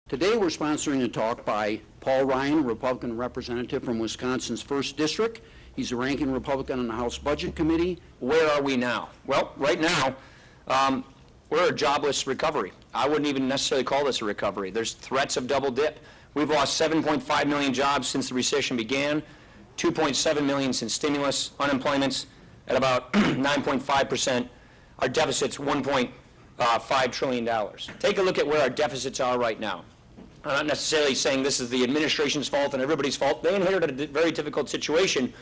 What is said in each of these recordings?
Today we're sponsoring a talk by Paul Ryan, Republican representative from Wisconsin's 1st District. He's a ranking Republican on the House Budget Committee. Where are we now? Well, right now, we're a jobless recovery. I wouldn't even necessarily call this a recovery. There's threats of double dip. We've lost 7.5 million jobs since the recession began, 2.7 million since stimulus, unemployment's at about 9.5%. Our deficit's $1.5 trillion. Take a look at where our deficits are right now. I'm not necessarily saying this is the administration's fault and everybody's fault. They inherited a very difficult situation,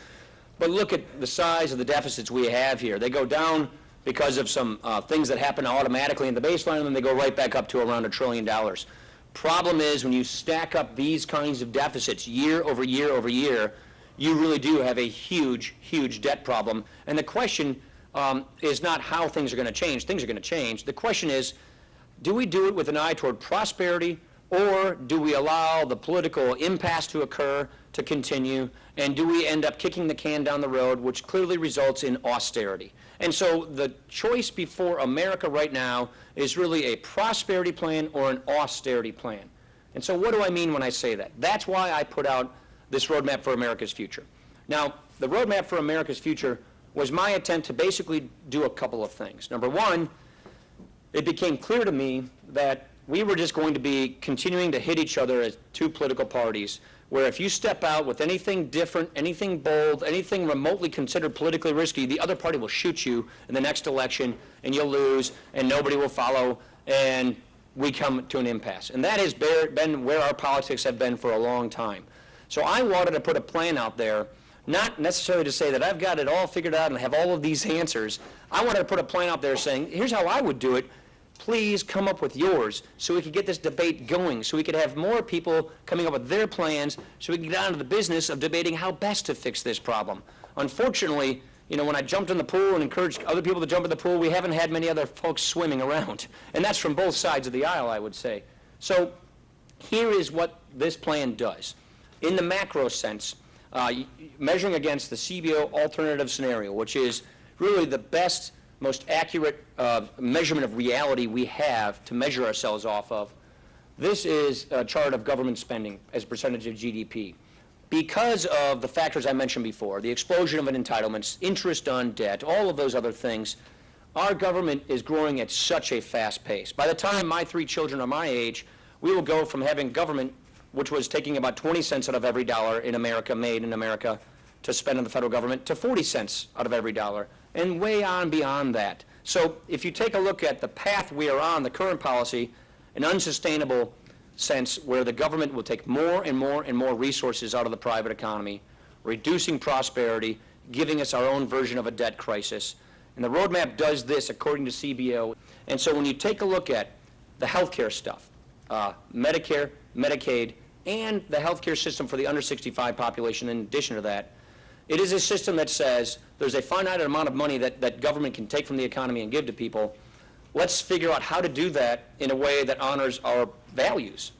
but look at the size of the deficits we have here. They go down because of some things that happen automatically in the baseline, and then they go right back up to around $1 trillion. Problem is, when you stack up these kinds of deficits year over year over year, you really do have a huge, huge debt problem. And the question is not how things are going to change. Things are going to change. The question is, do we do it with an eye toward prosperity, or do we allow the political impasse to occur, to continue, and do we end up kicking the can down the road, which clearly results in austerity? And so the choice before America right now is really a prosperity plan or an austerity plan. And so what do I mean when I say that? That's why I put out this Roadmap for America's Future. Now, the Roadmap for America's Future was my attempt to basically do a couple of things. Number one, it became clear to me that we were just going to be continuing to hit each other as two political parties, where if you step out with anything different, anything bold, anything remotely considered politically risky, the other party will shoot you in the next election, and you'll lose, and nobody will follow, and we come to an impasse. And that has been where our politics have been for a long time. So I wanted to put a plan out there, not necessarily to say that I've got it all figured out and have all of these answers. I wanted to put a plan out there saying, here's how I would do it. Please come up with yours so we could get this debate going, so we could have more people coming up with their plans, so we can get down to the business of debating how best to fix this problem. Unfortunately, when I jumped in the pool and encouraged other people to jump in the pool, we haven't had many other folks swimming around. And that's from both sides of the aisle, I would say. So here is what this plan does. In the macro sense, measuring against the CBO alternative scenario, which is really the best, most accurate measurement of reality we have to measure ourselves off of. This is a chart of government spending as a percentage of GDP. Because of the factors I mentioned before, the explosion of entitlements, interest on debt, all of those other things, our government is growing at such a fast pace. By the time my 3 children are my age, we will go from having government, which was taking about 20 cents out of every dollar in America, made in America, to spend on the federal government, to 40 cents out of every dollar, and way on beyond that. So if you take a look at the path we are on, the current policy, an unsustainable sense where the government will take more and more and more resources out of the private economy, reducing prosperity, giving us our own version of a debt crisis. And the roadmap does this according to CBO. And so when you take a look at the healthcare stuff, Medicare, Medicaid, and the healthcare system for the under 65 population in addition to that, it is a system that says there's a finite amount of money that government can take from the economy and give to people. Let's figure out how to do that in a way that honors our values.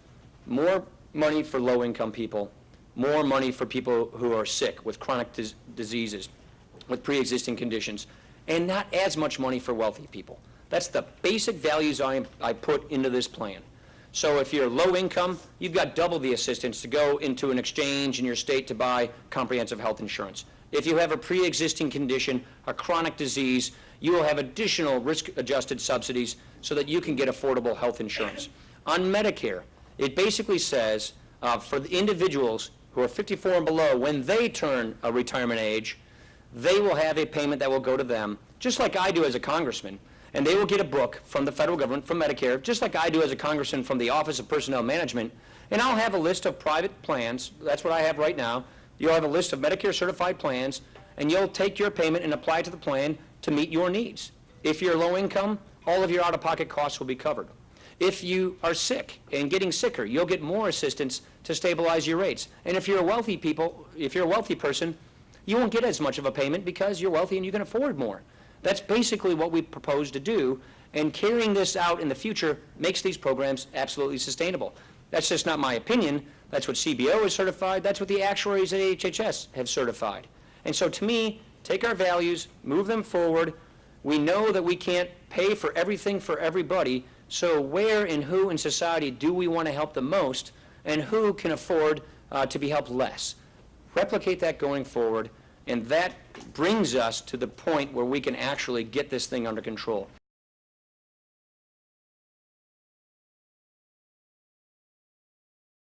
More money for low-income people, more money for people who are sick with chronic diseases, with pre-existing conditions, and not as much money for wealthy people. That's the basic values I put into this plan. So if you're low income, you've got double the assistance to go into an exchange in your state to buy comprehensive health insurance. If you have a pre-existing condition, a chronic disease, you will have additional risk-adjusted subsidies so that you can get affordable health insurance. On Medicare, it basically says for the individuals who are 54 and below, when they turn a retirement age, they will have a payment that will go to them, just like I do as a congressman. And they will get a book from the federal government, from Medicare, just like I do as a congressman from the Office of Personnel Management. And I'll have a list of private plans. That's what I have right now. You'll have a list of Medicare certified plans, and you'll take your payment and apply to the plan to meet your needs. If you're low income, all of your out-of-pocket costs will be covered. If you are sick and getting sicker, you'll get more assistance to stabilize your rates. And if you're a wealthy person, you won't get as much of a payment because you're wealthy and you can afford more. That's basically what we propose to do, and carrying this out in the future makes these programs absolutely sustainable. That's just not my opinion. That's what CBO has certified. That's what the actuaries at HHS have certified. And so to me, take our values, move them forward. We know that we can't pay for everything for everybody, so where and who in society do we want to help the most, and who can afford to be helped less? Replicate that going forward, and that brings us to the point where we can actually get this thing under control.